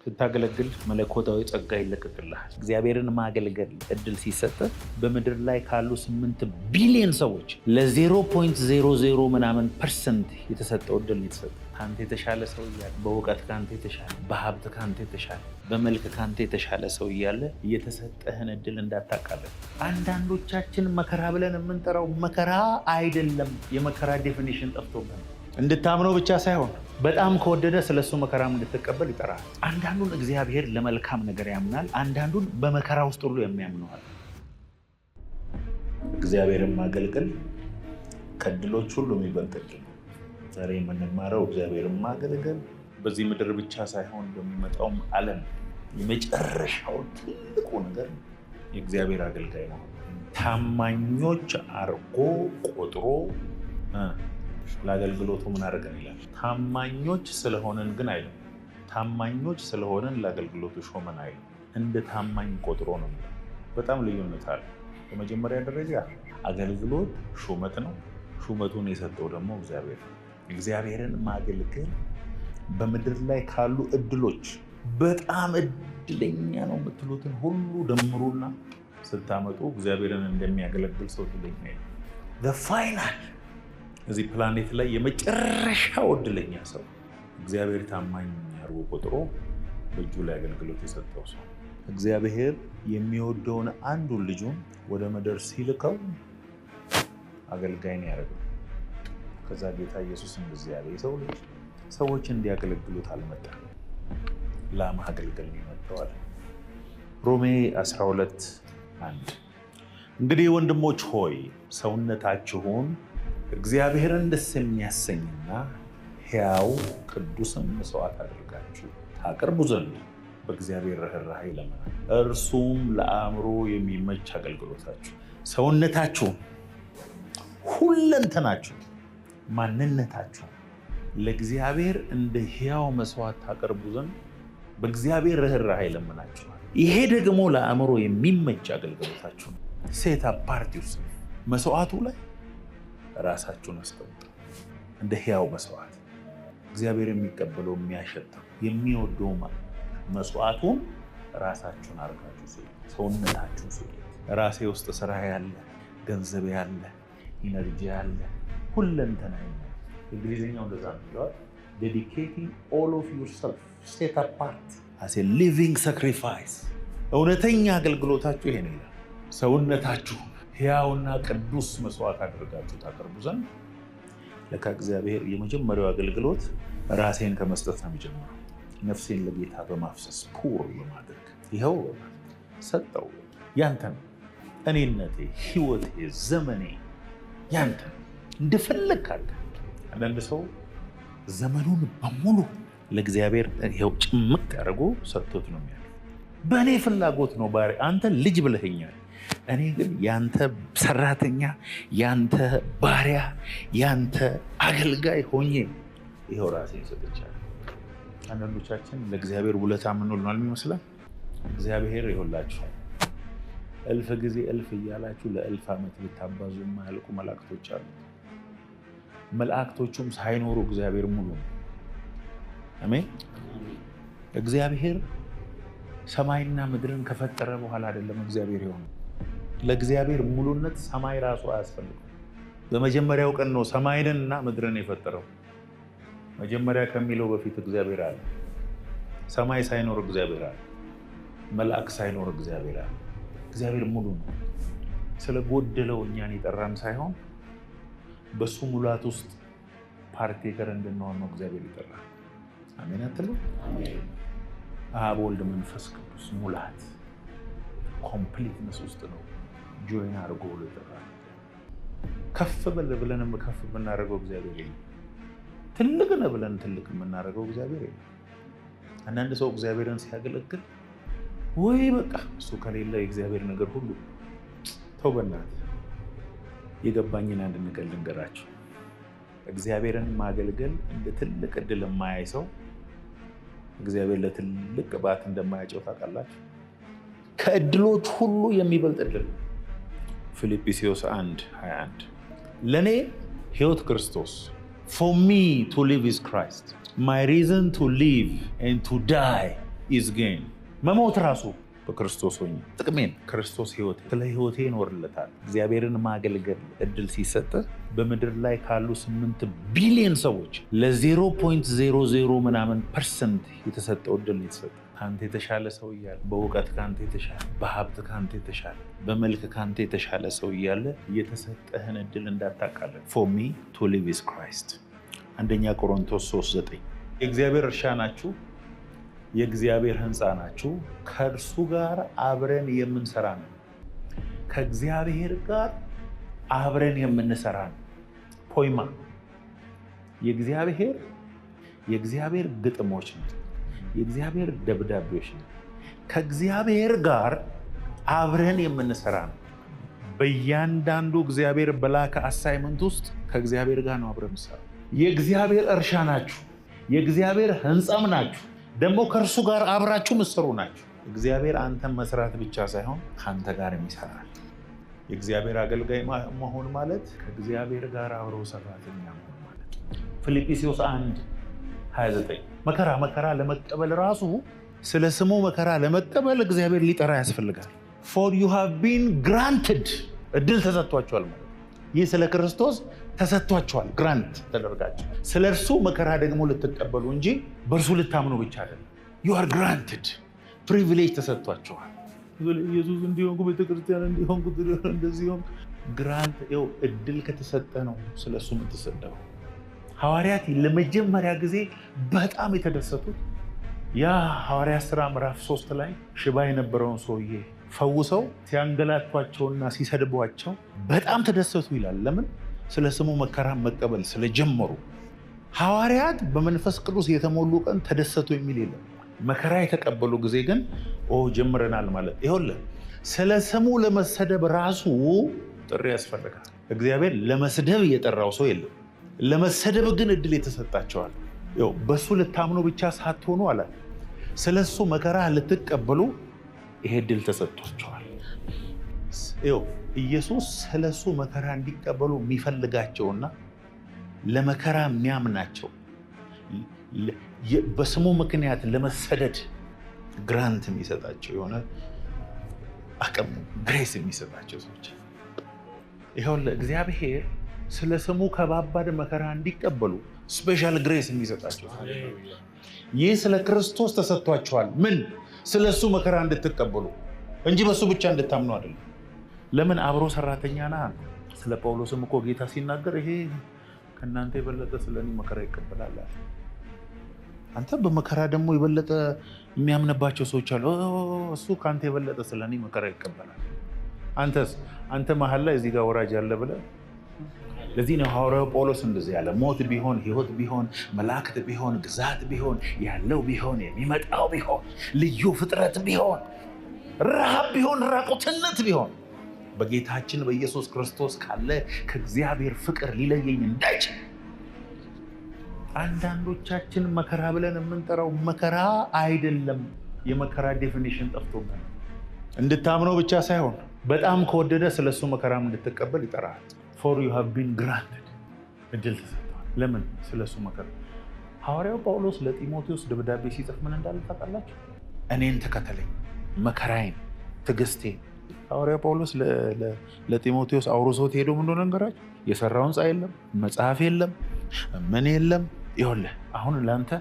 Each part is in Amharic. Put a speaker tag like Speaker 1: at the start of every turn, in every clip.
Speaker 1: ስታገለግል መለኮታዊ ጸጋ ይለቀቅልሃል። እግዚአብሔርን ማገልገል እድል ሲሰጥ በምድር ላይ ካሉ 8 ቢሊዮን ሰዎች ለ0.00 ምናምን % የተሰጠው እድል የተሰጠ ካንተ የተሻለ ሰው እያለ በእውቀት ካንተ የተሻለ በሀብት ካንተ የተሻለ በመልክ ካንተ የተሻለ ሰው እያለ እየተሰጠህን እድል እንዳታቃለን። አንዳንዶቻችን መከራ ብለን የምንጠራው መከራ አይደለም። የመከራ ዴፊኒሽን ጠፍቶብን እንድታምነው ብቻ ሳይሆን በጣም ከወደደ ስለሱ መከራም እንድትቀበል ይጠራል። አንዳንዱን እግዚአብሔር ለመልካም ነገር ያምናል፣ አንዳንዱን በመከራ ውስጥ ሁሉ የሚያምነዋል። እግዚአብሔርን ማገልገል ከድሎች ሁሉ የሚበልጥ ድል። ዛሬ የምንማረው እግዚአብሔርን ማገልገል በዚህ ምድር ብቻ ሳይሆን በሚመጣውም ዓለም የመጨረሻው ትልቁ ነገር የእግዚአብሔር አገልጋይ ነው። ታማኞች አርጎ ቆጥሮ ለአገልግሎቱ ምን አደረገን ይላል። ታማኞች ስለሆነን ግን አይልም። ታማኞች ስለሆነን ለአገልግሎቱ ሾመን አይልም። እንደ ታማኝ ቆጥሮ ነው። በጣም ልዩነት አለ። በመጀመሪያ ደረጃ አገልግሎት ሹመት ነው። ሹመቱን የሰጠው ደግሞ እግዚአብሔር። እግዚአብሔርን ማገልገል በምድር ላይ ካሉ እድሎች በጣም እድለኛ ነው የምትሉትን ሁሉ ደምሩና ስታመጡ እግዚአብሔርን እንደሚያገለግል ሰው እድለኛ ነው። ፋይናል እዚህ ፕላኔት ላይ የመጨረሻው እድለኛ ሰው እግዚአብሔር ታማኝ አድርጎ ቆጥሮ በእጁ ላይ አገልግሎት የሰጠው ሰው። እግዚአብሔር የሚወደውን አንዱን ልጁን ወደ ምድር ሲልከው አገልጋይ ነው ያደረገው። ከዛ ጌታ ኢየሱስ እንደዚህ ያለ የሰው ልጅ ሰዎች እንዲያገለግሉት አልመጣም፣ ለማገልገል ነው የመጣው። ሮሜ 12:1 እንግዲህ ወንድሞች ሆይ ሰውነታችሁን እግዚአብሔርን ደስ የሚያሰኝና ሕያው ቅዱስም መስዋዕት አድርጋችሁ ታቀርቡ ዘንድ በእግዚአብሔር ርኅራኄ ይለምናል። እርሱም ለአእምሮ የሚመች አገልግሎታችሁ። ሰውነታችሁን፣ ሁለንተናችሁ፣ ማንነታችሁ ለእግዚአብሔር እንደ ሕያው መስዋዕት ታቀርቡ ዘንድ በእግዚአብሔር ርኅራኄ ይለምናችኋል። ይሄ ደግሞ ለአእምሮ የሚመች አገልግሎታችሁ ነው። ሴት አፓርት ዩርሰልፍ። መስዋዕቱ ላይ ራሳችሁን አስቀምጡ እንደ ሕያው መስዋዕት። እግዚአብሔር የሚቀበለው የሚያሸተው የሚወደው መስዋዕቱን ራሳችሁን አርጋችሁ ስጡ፣ ሰውነታችሁን ስጡ። ራሴ ውስጥ ስራ ያለ፣ ገንዘብ ያለ፣ ኢነርጂ ያለ፣ ሁለንተና ያለ። እንግሊዝኛው እንደዛ ነው። ዴዲኬቲንግ ኦል ኦፍ ዩርሰልፍ ሴት አፓርት አስ ኤ ሊቪንግ ሳክሪፋይስ። እውነተኛ አገልግሎታችሁ ይሄ ነው። ሰውነታችሁ ሕያውና ቅዱስ መስዋዕት አድርጋችሁ ታቀርቡ ዘንድ። ለካ እግዚአብሔር የመጀመሪያው አገልግሎት ራሴን ከመስጠት ነው የሚጀምረው። ነፍሴን ለጌታ በማፍሰስ ፑር በማድረግ ይኸው ሰጠው። ያንተ ነው እኔነቴ፣ ህይወቴ፣ ዘመኔ ያንተ ነው። እንደፈለግ ካለ አንዳንድ ሰው ዘመኑን በሙሉ ለእግዚአብሔር ይኸው ጭምቅ ያደርጎ ሰጥቶት ነው የሚያለው። በእኔ ፍላጎት ነው ባሪ አንተ ልጅ ብለኸኛል፣ እኔ ግን ያንተ ሰራተኛ፣ ያንተ ባሪያ፣ ያንተ አገልጋይ ሆኜ ይኸው ራሴን ሰጥቻለሁ። አንዳንዶቻችን ለእግዚአብሔር ውለታ የምንውል ይመስላል። እግዚአብሔር ይኸውላችኋል እልፍ ጊዜ እልፍ እያላችሁ ለእልፍ ዓመት ልታባዙ የማያልቁ መላእክቶች አሉ። መላእክቶቹም ሳይኖሩ እግዚአብሔር ሙሉ ነው። አሜን። እግዚአብሔር ሰማይና ምድርን ከፈጠረ በኋላ አይደለም እግዚአብሔር የሆነው። ለእግዚአብሔር ሙሉነት ሰማይ ራሱ አያስፈልግም። በመጀመሪያው ቀን ነው ሰማይንና ምድርን የፈጠረው። መጀመሪያ ከሚለው በፊት እግዚአብሔር አለ። ሰማይ ሳይኖር እግዚአብሔር አለ። መልአክ ሳይኖር እግዚአብሔር አለ። እግዚአብሔር ሙሉ ነው። ስለጎደለው እኛን የጠራን ሳይሆን በሱ ሙላት ውስጥ ፓርቴከር እንድንሆን ነው እግዚአብሔር ይጠራል። አሜን አትሉ? አብ ወልድ መንፈስ ቅዱስ ሙላት ኮምፕሊትነስ ውስጥ ነው ጆይን አድርጎ ይጠራል። ከፍ በል ብለንም ከፍ የምናደርገው እግዚአብሔር የለም። ትልቅ ነህ ብለን ትልቅ የምናደርገው እግዚአብሔር የለም። አንዳንድ ሰው እግዚአብሔርን ሲያገለግል ወይ በቃ እሱ ከሌለ የእግዚአብሔር ነገር ሁሉ ተው። በእናትህ የገባኝን አንድ ነገር ልንገራችሁ። እግዚአብሔርን ማገልገል እንደ ትልቅ እድል የማያይ ሰው እግዚአብሔር ለትልቅ ቅባት እንደማያጨው ታውቃላችሁ። ከእድሎች ሁሉ የሚበልጥ እድል ፊልጵስዩስ 1:21 ለእኔ ሕይወት ክርስቶስ for me to live is Christ my reason to live and to die ኢዝ ጌን። መሞት ራሱ በክርስቶስ ሆኜ ጥቅሜን ክርስቶስ ህይወት ስለ ህይወቴ ይኖርለታል። እግዚአብሔርን ማገልገል እድል ሲሰጥ በምድር ላይ ካሉ 8 ቢሊዮን ሰዎች ለ0.00 ምናምን % የተሰጠው እድል የተሰጠ ከአንተ የተሻለ ሰው እያለ በእውቀት ከአንተ የተሻለ በሀብት ከአንተ የተሻለ በመልክ ከአንተ የተሻለ ሰው እያለ የተሰጠህን እድል እንዳታቃለን። ፎር ሚ ቱ ሊቭ ኢዝ ክራይስት። 1 ቆሮንቶስ 3:9 የእግዚአብሔር እርሻ ናችሁ፣ የእግዚአብሔር ህንፃ ናችሁ፣ ከእርሱ ጋር አብረን የምንሰራ ነው። ከእግዚአብሔር ጋር አብረን የምንሰራ ነው። ፖይማ የእግዚአብሔር ግጥሞች ነው፣ የእግዚአብሔር ደብዳቤዎች ነው። ከእግዚአብሔር ጋር አብረን የምንሰራ ነው። በእያንዳንዱ እግዚአብሔር በላከ አሳይመንት ውስጥ ከእግዚአብሔር ጋር ነው አብረን የምንሰራ። የእግዚአብሔር እርሻ ናችሁ፣ የእግዚአብሔር ህንፃም ናችሁ፣ ደግሞ ከእርሱ ጋር አብራችሁ ምሰሩ ናችሁ። እግዚአብሔር አንተን መስራት ብቻ ሳይሆን ከአንተ ጋር ይሰራል። የእግዚአብሔር አገልጋይ መሆን ማለት ከእግዚአብሔር ጋር አብረው ሰራተኛ መሆን ማለት። ፊልጵስዩስ 1:29 መከራ ለመቀበል ራሱ ስለ ስሙ መከራ ለመቀበል እግዚአብሔር ሊጠራ ያስፈልጋል። for you have been granted እድል ተሰጥቷቸዋል ማለት ይህ ስለ ክርስቶስ ተሰጥቷቸዋል። ግራንት ተደርጋቸው ስለ እርሱ መከራ ደግሞ ልትቀበሉ እንጂ በእርሱ ልታምኑ ብቻ አይደለም። you are granted ፕሪቪሌጅ ተሰጥቷቸዋል። ኢየሱስ እንዲሆንኩ ቤተክርስቲያን እንዲሆንኩ እንደዚህ ሆንኩ ግራንት እድል ከተሰጠ ነው ስለ እሱ የምትሰደው። ሐዋርያት ለመጀመሪያ ጊዜ በጣም የተደሰቱት ያ ሐዋርያት ሥራ ምዕራፍ 3 ላይ ሽባ የነበረውን ሰውዬ ፈውሰው ሲያንገላቷቸውና ሲሰድቧቸው በጣም ተደሰቱ ይላል። ለምን? ስለ ስሙ መከራ መቀበል ስለጀመሩ። ሐዋርያት በመንፈስ ቅዱስ የተሞሉ ቀን ተደሰቱ የሚል የለም። መከራ የተቀበሉ ጊዜ ግን ጀምረናል ማለት ይኸውልህ፣ ስለ ስሙ ለመሰደብ ራሱ ጥሪ ያስፈልጋል። እግዚአብሔር ለመስደብ የጠራው ሰው የለም። ለመሰደብ ግን እድል የተሰጣቸዋል። በሱ ልታምኑ ብቻ ሳትሆኑ አለ ስለሱ መከራ ልትቀበሉ ይሄ እድል ተሰጥቷቸዋል። ኢየሱስ ስለሱ መከራ እንዲቀበሉ የሚፈልጋቸውና ለመከራ የሚያምናቸው በስሙ ምክንያት ለመሰደድ ግራንት የሚሰጣቸው የሆነ አቅም ግሬስ የሚሰጣቸው ሰዎች ይኸውልህ፣ እግዚአብሔር ስለ ስሙ ከባባድ መከራ እንዲቀበሉ ስፔሻል ግሬስ የሚሰጣቸው ይህ ስለ ክርስቶስ ተሰጥቷቸዋል። ምን? ስለ እሱ መከራ እንድትቀበሉ እንጂ በሱ ብቻ እንድታምኑ አይደለም። ለምን? አብሮ ሰራተኛ ና። ስለ ጳውሎስም እኮ ጌታ ሲናገር ይሄ ከእናንተ የበለጠ ስለኔ መከራ ይቀበላል። አንተ በመከራ ደግሞ የበለጠ የሚያምንባቸው ሰዎች አሉ። እሱ ከአንተ የበለጠ ስለኔ መከራ ይቀበላል። አንተ መሀል ላይ እዚህ ጋር ወራጅ አለ ብለህ ለዚህ ነው ሐዋርያው ጳውሎስ እንደዚህ ያለ፣ ሞት ቢሆን ህይወት ቢሆን መላእክት ቢሆን ግዛት ቢሆን ያለው ቢሆን የሚመጣው ቢሆን ልዩ ፍጥረት ቢሆን ረሃብ ቢሆን ራቁትነት ቢሆን በጌታችን በኢየሱስ ክርስቶስ ካለ ከእግዚአብሔር ፍቅር ሊለየኝ እንዳይችል። አንዳንዶቻችን መከራ ብለን የምንጠራው መከራ አይደለም። የመከራ ዴፊኒሽን ጠፍቶብን እንድታምነው ብቻ ሳይሆን በጣም ከወደደ ስለሱ መከራም እንድትቀበል ይጠራል። for you have been granted እድል ተሰጥቷል። ለምን? ስለሱ መከራ። ሐዋርያው ጳውሎስ ለጢሞቴዎስ ደብዳቤ ሲጽፍ ምን እንዳለ ታውቃላችሁ? እኔን ተከተለኝ፣ መከራዬን፣ ትዕግስቴን። ሐዋርያው ጳውሎስ ለጢሞቴዎስ አውርሶት ሄዶ ምን እንደሆነ ነገራችሁ? የሰራውን ሕንፃ የለም፣ መጽሐፍ የለም፣ ምን የለም። ይኸውልህ አሁን ለአንተ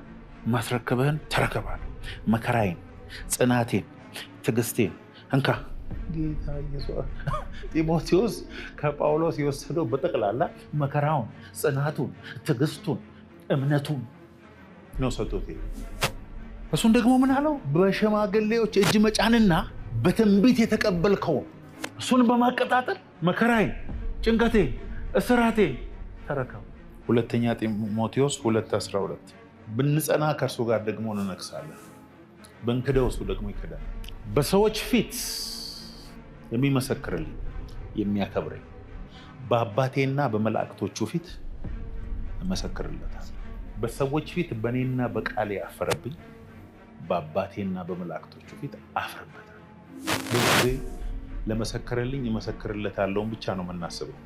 Speaker 1: ማስረከብህን ተረከባለሁ። መከራዬን፣ ጽናቴን፣ ትዕግስቴን እንካ። ጌታ ኢየሱስ ጢሞቴዎስ ከጳውሎስ የወሰደው በጠቅላላ መከራውን፣ ጽናቱን፣ ትዕግስቱን፣ እምነቱን ነው ሰጥቶት። እሱን ደግሞ ምን አለው? በሽማግሌዎች እጅ መጫንና በትንቢት የተቀበልከው እሱን በማቀጣጠል መከራዬን፣ ጭንቀቴን፣ እስራቴን ተረከቡ። 2 ጢሞቴዎስ 2:12 ብንጸና ከእርሱ ጋር ደግሞ እንነግሳለን፣ ብንክደው እሱ ደግሞ ይክዳል። በሰዎች ፊት የሚመሰክርልኝ የሚያከብረኝ በአባቴና በመላእክቶቹ ፊት እመሰክርለታል። በሰዎች ፊት በእኔና በቃሌ ያፈረብኝ በአባቴና በመላእክቶቹ ፊት አፍርበታል። ብዙ ለመሰከረልኝ እመሰክርለታለሁን ብቻ ነው የምናስበው።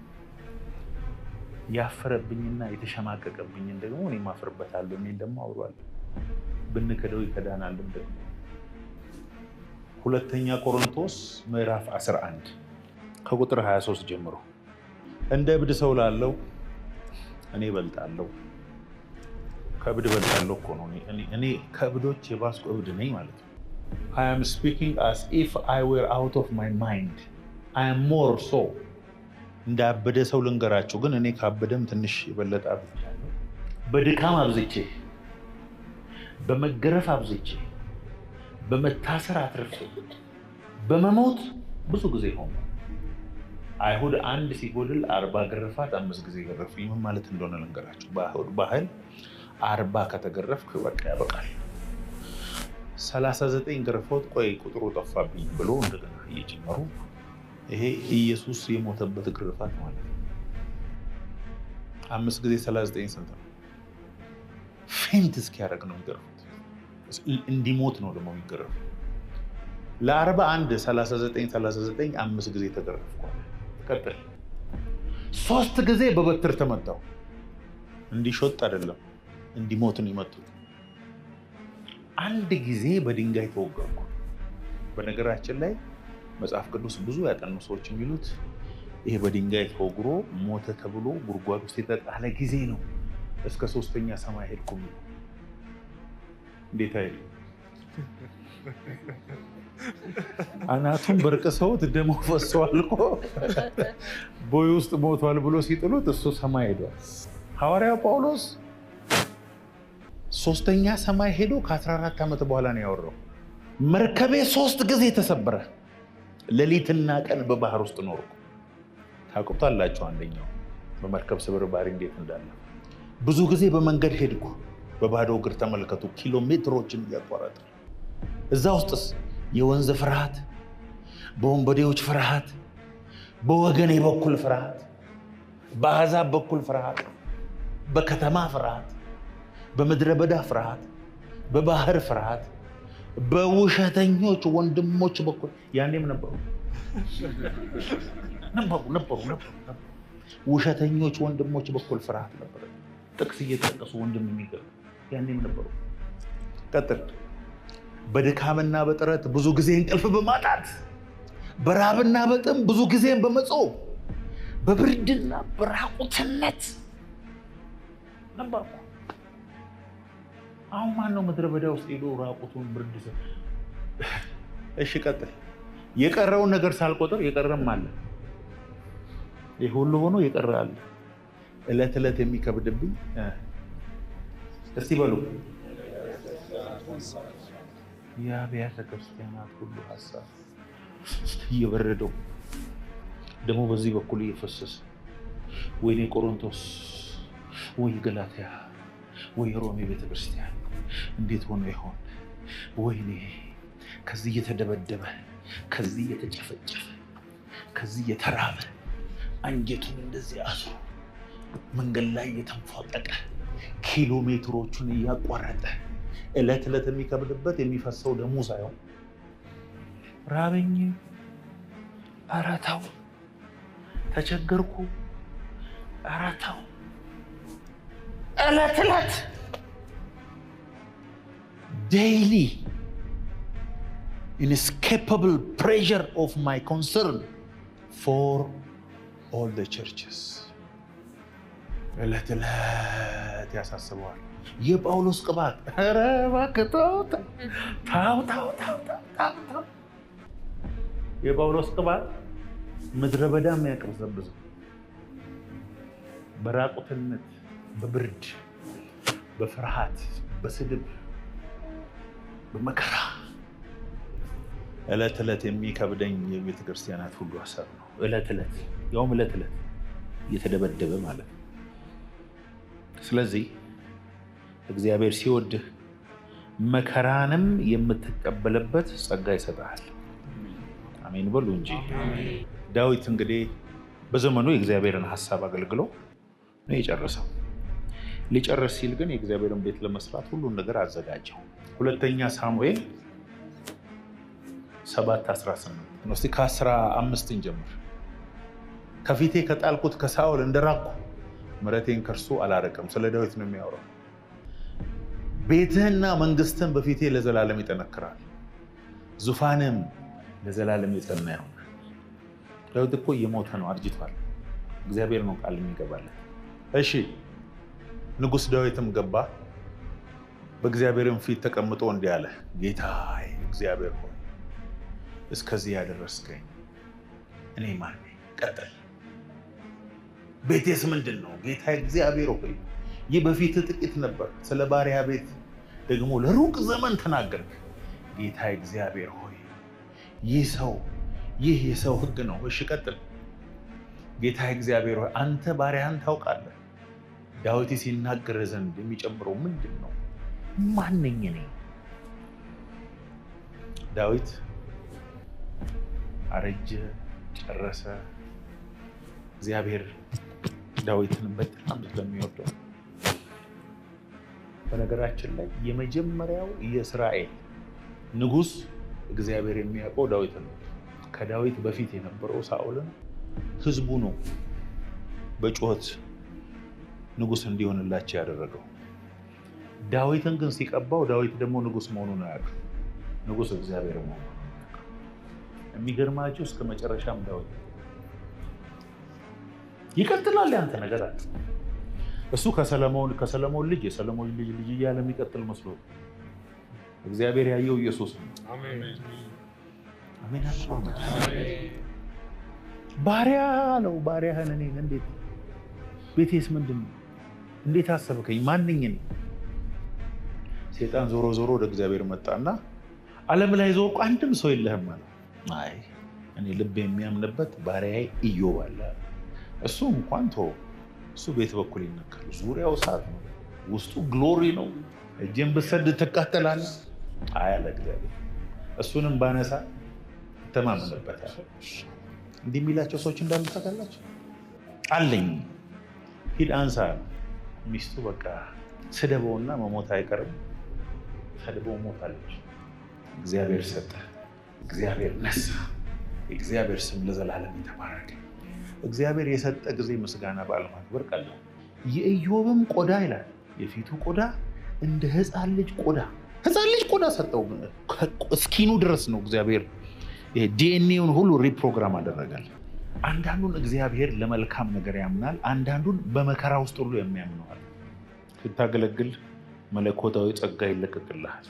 Speaker 1: ያፈረብኝና የተሸማቀቀብኝን ደግሞ እኔ ማፍርበታለሁ የሚል ደግሞ አውሯል። ብንክደው ይከዳናልም ደግሞ ሁለተኛ ቆሮንቶስ ምዕራፍ 11 ከቁጥር 23 ጀምሮ እንደ እብድ ሰው ላለው እኔ እበልጣለሁ። ከእብድ እበልጣለሁ እኮ ነው። እኔ ከእብዶች የባስኩ እብድ ነኝ ማለት ነው። I am speaking as if I were out of my mind. I am more so. እንዳበደ ሰው ልንገራችሁ፣ ግን እኔ ካበደም ትንሽ የበለጠ አብዝቻለሁ። በድካም አብዝቼ፣ በመገረፍ አብዝቼ፣ በመታሰር አትርፌ፣ በመሞት ብዙ ጊዜ ሆነ። አይሁድ አንድ ሲጎድል 40 ግርፋት 5 ጊዜ ገረፉኝ። ምን ማለት እንደሆነ ልንገራችሁ። በአይሁድ ባህል 40 ከተገረፍክ በቃ ያበቃል። 39 ግርፎት ቆይ ቁጥሩ ጠፋብኝ ብሎ እንደገና እየጨመሩ ይሄ ኢየሱስ የሞተበት ግርፋት ማለት ነው። 5 ጊዜ 39 ስንት ነው? ፌንት እስኪያደርግ ነው የሚገርፉት። እንዲሞት ነው ደግሞ የሚገርፉት። ለ41 39 5 ጊዜ ተገረፍኳል። ቀጥል። 3 ጊዜ በበትር ተመታው። እንዲሾጥ አይደለም እንዲሞት ነው የመቱት። 1 ጊዜ በድንጋይ ተወገርኩ። በነገራችን ላይ መጽሐፍ ቅዱስ ብዙ ያጠኑ ሰዎች የሚሉት ይሄ በድንጋይ ተወግሮ ሞተ ተብሎ ጉድጓድ ውስጥ የተጣለ ጊዜ ነው። እስከ 3ኛ ሰማይ ሄድኩ። እንዴት አይል አናቱን በርቅሰውት ደሞ ፈሷል እኮ ቦይ ውስጥ ሞቷል ብሎ ሲጥሉት እሱ ሰማይ ሄዷል። ሐዋርያው ጳውሎስ 3ኛ ሰማይ ሄዶ ከ14 ዓመት በኋላ ነው ያወራው። መርከቤ 3 ጊዜ ተሰበረ፣ ሌሊትና ቀን በባህር ውስጥ ኖርኩ። ታውቁታላችሁ አንደኛው በመርከብ ስብርባሪ እንዴት እንዳለ። ብዙ ጊዜ በመንገድ ሄድኩ፣ በባዶ እግር ተመልከቱ፣ ኪሎሜትሮችን እያቋረጠ። እዛ ውስጥስ የወንዝ ፍርሃት፣ በወንበዴዎች ፍርሃት፣ በወገኔ በኩል ፍርሃት፣ በአሕዛብ በኩል ፍርሃት፣ በከተማ ፍርሃት፣ በምድረ በዳ ፍርሃት፣ በባህር ፍርሃት፣ በውሸተኞች ወንድሞች በኩል ያኔም ነበሩ። ውሸተኞች ወንድሞች በኩል ፍርሃት ነበር። ጥቅስ እየተጠቀሱ ወንድም የሚገርም ያኔም ነበሩ። ቀጥል። በድካምና በጥረት ብዙ ጊዜ እንቅልፍ በማጣት በራብና በጥም ብዙ ጊዜም በመጾም በብርድና በራቁትነት ነበርኩ። አሁን ማን ነው ምድረ በዳ ውስጥ ሄዶ ራቁቱን ብርድ? እሺ ቀጥል። የቀረውን ነገር ሳልቆጥር የቀረም አለ። ይህ ሁሉ ሆኖ የቀረ አለ። ዕለት ዕለት የሚከብድብኝ እስቲ በሉ የአብያተ ክርስቲያናት ሁሉ ሀሳብ እየበረደው ደግሞ በዚህ በኩል እየፈሰሰ ወይኔ ቆሮንቶስ፣ ወይ ገላትያ፣ ወይ ሮሜ ቤተክርስቲያን እንዴት ሆኖ ይሆን? ወይኔ ከዚህ እየተደበደበ፣ ከዚህ እየተጨፈጨፈ፣ ከዚህ እየተራበ አንጀቱን እንደዚህ አስሮ መንገድ ላይ እየተንፏቀቀ ኪሎ ሜትሮቹን እያቋረጠ ዕለት ዕለት የሚከብድበት የሚፈሰው ደሙ ሳይሆን ራበኝ፣ ኧረ ተው፣ ተቸገርኩ፣ ኧረ ተው፣ ዕለት ዕለት ዴይሊ inescapable pressure of my concern for all the churches ዕለት ዕለት ያሳስበዋል። የጳውሎስ ቅባት ኧረ እባክህ ተው ተው። የጳውሎስ ቅባት ምድረ በዳ የሚያቅበዘብዘው በራቁትነት፣ በብርድ፣ በፍርሃት፣ በስድብ፣ በመከራ ዕለት ዕለት የሚከብደኝ የቤተ ክርስቲያናት ሁሉ ሀሳብ ነው። ዕለት ዕለት ያውም ዕለት ዕለት እየተደበደበ ማለት ነው። ስለዚህ እግዚአብሔር ሲወድህ መከራንም የምትቀበልበት ጸጋ ይሰጣል። አሜን በሉ እንጂ። ዳዊት እንግዲህ በዘመኑ የእግዚአብሔርን ሀሳብ አገልግሎ ነው የጨረሰው። ሊጨርስ ሲል ግን የእግዚአብሔርን ቤት ለመስራት ሁሉን ነገር አዘጋጀው። ሁለተኛ ሳሙኤል 7:18 ነው። እስቲ ከ15 እንጀምር። ከፊቴ ከጣልኩት ከሳኦል እንደራኩ ምሕረቴን ከእርሱ አላረቅም። ስለ ዳዊት ነው የሚያወራው። ቤትህና መንግስትህን በፊቴ ለዘላለም ይጠነክራል። ዙፋንም ለዘላለም የጸና ይሆናል። ዳዊት እኮ እየሞተ ነው፣ አርጅቷል። እግዚአብሔር ነው ቃል የሚገባለት። እሺ ንጉሥ ዳዊትም ገባ፣ በእግዚአብሔርም ፊት ተቀምጦ እንዲህ አለ፣ ጌታዬ እግዚአብሔር ሆይ እስከዚህ ያደረስከኝ እኔ ማን ነኝ? ቀጥል። ቤቴስ ምንድን ነው? ጌታ እግዚአብሔር ሆይ ይህ በፊት ጥቂት ነበር፣ ስለ ባሪያ ቤት ደግሞ ለሩቅ ዘመን ተናገርክ። ጌታ እግዚአብሔር ሆይ ይህ የሰው ሕግ ነው። እሺ ቀጥል። ጌታ እግዚአብሔር ሆይ አንተ ባሪያህን ታውቃለህ። ዳዊት ሲናገር ዘንድ የሚጨምረው ምንድን ነው? ማን ነኝ እኔ? ዳዊት አረጀ፣ ጨረሰ። እግዚአብሔር ዳዊትን በጣም ስለሚወደው በነገራችን ላይ የመጀመሪያው የእስራኤል ንጉሥ እግዚአብሔር የሚያውቀው ዳዊት ነው። ከዳዊት በፊት የነበረው ሳኦልን ህዝቡ ነው በጩኸት ንጉሥ እንዲሆንላቸው ያደረገው። ዳዊትን ግን ሲቀባው ዳዊት ደግሞ ንጉሥ መሆኑን አያውቅም። ንጉሥ እግዚአብሔር መሆኑን አያውቅም። የሚገርማቸው እስከ መጨረሻም ዳዊት ይቀጥላል። ያንተ ነገር አለ። እሱ ከሰለሞን ልጅ የሰለሞን ልጅ እያለ የሚቀጥል መስሎ እግዚአብሔር ያየው ኢየሱስ ነው። አሜን። ባሪያ ነው። ባሪያህን እኔን እንዴት ቤቴስ ምንድን ነው? እንዴት አሰብከኝ? ማንኝ ነኝ? ሴጣን ዞሮ ዞሮ ወደ እግዚአብሔር መጣና ዓለም ላይ ዞር አንድም ሰው የለህም አለ። አይ እኔ ልብ የሚያምንበት ባሪያዬ ኢዮብ አለ። እሱ እንኳን ተወው፣ እሱ ቤት በኩል ይነካል። ዙሪያው እሳት ነው፣ ውስጡ ግሎሪ ነው። እጄን ብሰድ ትቃጠላለህ። አይ አለ እግዚአብሔር። እሱንም ባነሳ ተማመንበታል። እንዲህ የሚላቸው ሰዎች እንዳሉ ታውቃላችሁ። አለኝ ሂድ አንሳ። ሚስቱ በቃ ስደበውና መሞት አይቀርም። ሰድበው ሞታለች። እግዚአብሔር ሰጠ፣ እግዚአብሔር ነሳ። የእግዚአብሔር ስም ለዘላለም የተባረከ። እግዚአብሔር የሰጠ ጊዜ ምስጋና ባለማክበር ቀላል። የኢዮብም ቆዳ ይላል የፊቱ ቆዳ እንደ ሕፃን ልጅ ቆዳ ሰጠው። እስኪኑ ድረስ ነው እግዚአብሔር ዲኤንኤውን ሁሉ ሪፕሮግራም አደረጋል። አንዳንዱን እግዚአብሔር ለመልካም ነገር ያምናል፣ አንዳንዱን በመከራ ውስጥ ሁሉ የሚያምነዋል። ስታገለግል መለኮታዊ ጸጋ ይለቀቅልሃል።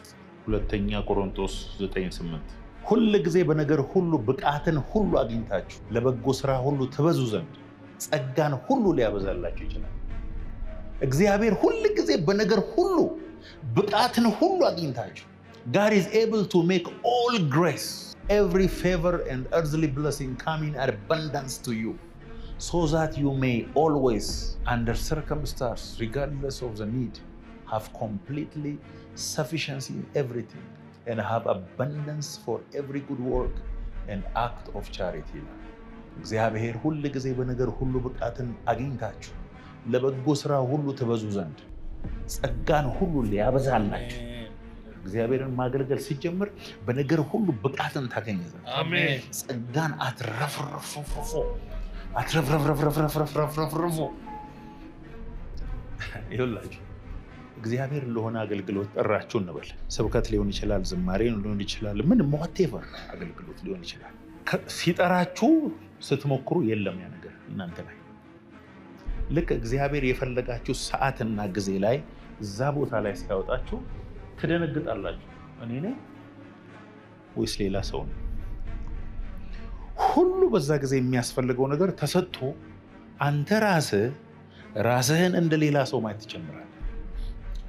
Speaker 1: 2 ቆሮንቶስ 9:8 ሁል ጊዜ በነገር ሁሉ ብቃትን ሁሉ አግኝታችሁ ለበጎ ስራ ሁሉ ትበዙ ዘንድ ጸጋን ሁሉ ሊያበዛላችሁ ይችላል። እግዚአብሔር ሁል ጊዜ በነገር ሁሉ ብቃትን ሁሉ አግኝታችሁ God is able to make all grace, every favor and earthly blessing come in abundance to you, so that you may always, under circumstance, regardless of the need, have completely sufficiency in everything and have abundance for every good work and act of charity. እግዚአብሔር ሁል ጊዜ በነገር ሁሉ ብቃትን አግኝታችሁ ለበጎ ስራ ሁሉ ትበዙ ዘንድ ጸጋን ሁሉ ሊያበዛላችሁ። እግዚአብሔርን ማገልገል ሲጀምር በነገር ሁሉ ብቃትን ታገኝ ዘንድ አሜን። ጸጋን አትረፍረፍረፍረፍ ይኸውላችሁ እግዚአብሔር ለሆነ አገልግሎት ጠራችሁ እንበል። ስብከት ሊሆን ይችላል፣ ዝማሬ ሊሆን ይችላል፣ ምን whatever አገልግሎት ሊሆን ይችላል። ሲጠራችሁ ስትሞክሩ የለም ያ ነገር እናንተ ላይ። ልክ እግዚአብሔር የፈለጋችሁ ሰዓትና ጊዜ ላይ እዛ ቦታ ላይ ሲያወጣችሁ ትደነግጣላችሁ። እኔ ነኝ ወይስ ሌላ ሰው ነው? ሁሉ በዛ ጊዜ የሚያስፈልገው ነገር ተሰጥቶ አንተ ራስህን እንደ ሌላ ሰው ማየት ትጀምራለህ።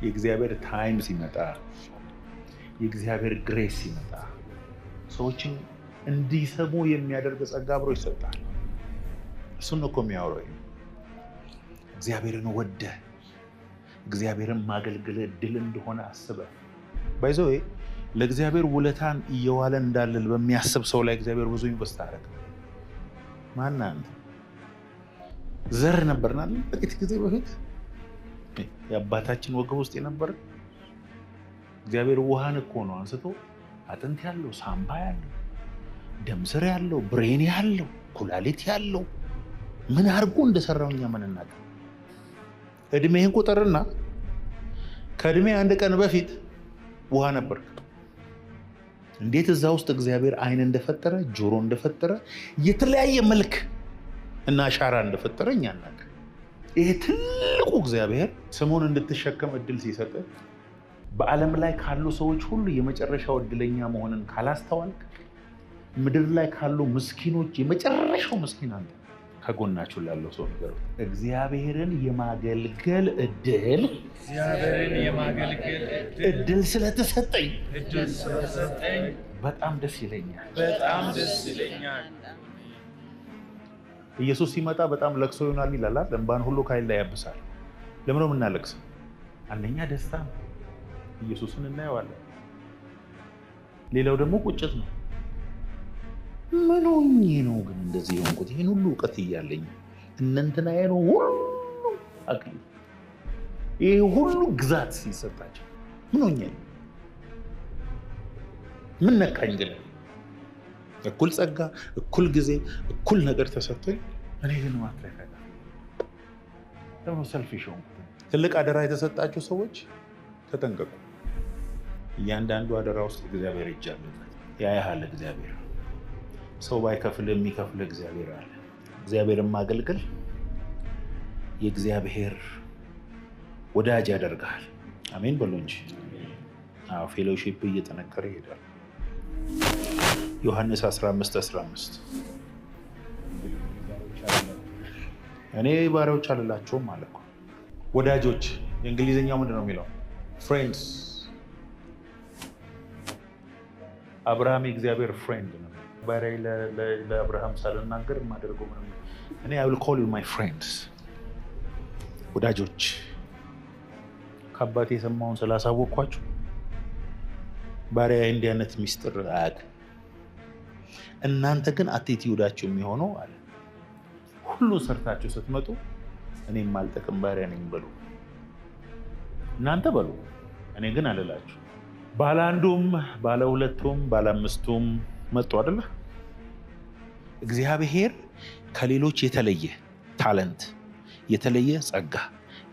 Speaker 1: የእግዚአብሔር ታይም ሲመጣ፣ የእግዚአብሔር ግሬስ ሲመጣ ሰዎችን እንዲሰሙ የሚያደርግ ጸጋ አብሮ ይሰጣል። እሱን ነው እኮ የሚያወራው። እግዚአብሔርን ወደህ እግዚአብሔርን ማገልገል ድል እንደሆነ አስበህ ባይዘው ለእግዚአብሔር ውለታን እየዋለ እንዳለ በሚያስብ ሰው ላይ እግዚአብሔር ብዙ ኢንቨስት አደረገ። ማን አንተ ዘር ነበርና ጥቂት ጊዜ በፊት የአባታችን ወገብ ውስጥ የነበረ እግዚአብሔር ውሃን እኮ ነው አንስቶ አጥንት ያለው፣ ሳምባ ያለው፣ ደም ስር ያለው፣ ብሬን ያለው፣ ኩላሊት ያለው ምን አድርጎ እንደሰራው እኛ ምን እናውቅ? እድሜህን ቁጥርና ከእድሜ አንድ ቀን በፊት ውሃ ነበር። እንዴት እዛ ውስጥ እግዚአብሔር አይን እንደፈጠረ ጆሮ እንደፈጠረ የተለያየ መልክ እና አሻራ እንደፈጠረ እኛ እናውቃለን። ይሄ ትልቁ እግዚአብሔር ስሙን እንድትሸከም እድል ሲሰጥ በዓለም ላይ ካሉ ሰዎች ሁሉ የመጨረሻው እድለኛ መሆንን ካላስተዋልክ ምድር ላይ ካሉ ምስኪኖች የመጨረሻው ምስኪን አንተ። ከጎናችሁ ላለው ሰው ነገር እግዚአብሔርን የማገልገል እድል ስለተሰጠኝ በጣም ደስ ይለኛል። ኢየሱስ ሲመጣ በጣም ለቅሶ ይሆናል ይላል። እንባን ሁሉ ከዓይን ላይ ያብሳል። ለምን ነው የምናለቅሰው? አንደኛ ደስታ ነው፣ ኢየሱስን እናየዋለን። ሌላው ደግሞ ቁጭት ነው። ምን ሆኜ ነው ግን እንደዚህ የሆንኩት? ይህን ሁሉ እውቀት እያለኝ እነንትናዬ ነው ሁሉ አቅል ይሄ ሁሉ ግዛት ሲሰጣቸው ምን ሆኜ ነው? ምን ነካኝ ግን? እኩል ጸጋ፣ እኩል ጊዜ፣ እኩል ነገር ተሰጥቶኝ እኔ ግን ማትረፈ ደግሞ ሰልፊሽ ሆንኩት። ትልቅ አደራ የተሰጣችሁ ሰዎች ተጠንቀቁ። እያንዳንዱ አደራ ውስጥ እግዚአብሔር እጅ አለበት። ያያል እግዚአብሔር። ሰው ባይከፍል የሚከፍል እግዚአብሔር አለ። እግዚአብሔርን ማገልገል የእግዚአብሔር ወዳጅ ያደርጋል። አሜን በሉ እንጂ። አዎ ፌሎሺፕ እየጠነከረ ይሄዳል። ዮሐንስ 15:15 እኔ ባሪያዎች አልላቸውም አለ እኮ። ወዳጆች የእንግሊዝኛው ምንድን ነው የሚለው? ፍሬንድስ። አብርሃም የእግዚአብሔር ፍሬንድ ነው። ባሪያዬ ለአብርሃም ሳልናገር የማደርገው ምንም እኔ I will call you my friends። ወዳጆች ከአባቴ የሰማውን ስላሳወቅኳችሁ ባሪያዬ እንዲህ አይነት ሚስጥር አያውቅም። እናንተ ግን አቲቲዩዳችሁ የሚሆነው አለ ሁሉ ሰርታችሁ ስትመጡ እኔም ማልጠቅም ባሪያ ነኝ በሉ። እናንተ በሉ፣ እኔ ግን አልላችሁ። ባለ አንዱም ባለ ሁለቱም ባለ አምስቱም መጡ አይደለ? እግዚአብሔር ከሌሎች የተለየ ታለንት፣ የተለየ ጸጋ፣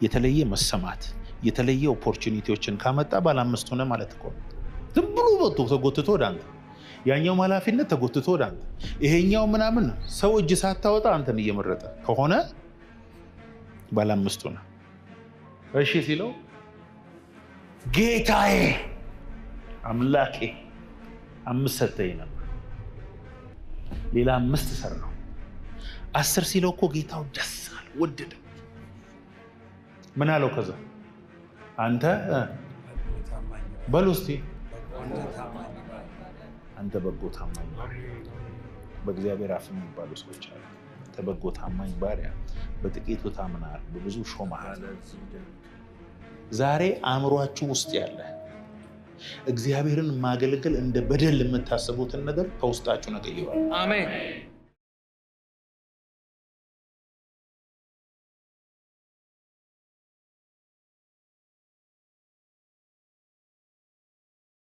Speaker 1: የተለየ መሰማት፣ የተለየ ኦፖርቹኒቲዎችን ካመጣ ባለ አምስቱ ነው ማለት እኮ። ዝም ብሎ ተጎትቶ ወደ አንተ፣ ያኛው ኃላፊነት ተጎትቶ ወደ አንተ፣ ይሄኛው ምናምን ሰው እጅ ሳታወጣ አንተን እየመረጠ ከሆነ ባለ አምስቱ ነው። እሺ ሲለው ጌታዬ አምላኬ 5 ሰጠኝ ነበር፣ ሌላ 5 ሰራው። 10 ሲለው እኮ ጌታው ደስ አለው፣ ወደደው። ምን አለው? ከዛ አንተ በሉ እስቲ አንተ በጎ ታማኝ በእግዚአብሔር አፍ የሚባሉ ሰዎች አሉ። አንተ በጎ ታማኝ ባሪያ፣ በጥቂቱ ታምናል፣ በብዙ ሾመሃል። ዛሬ አእምሯችሁ ውስጥ ያለ እግዚአብሔርን ማገልገል እንደ በደል የምታስቡትን ነገር ከውስጣችሁ ነቅየዋል። አሜን።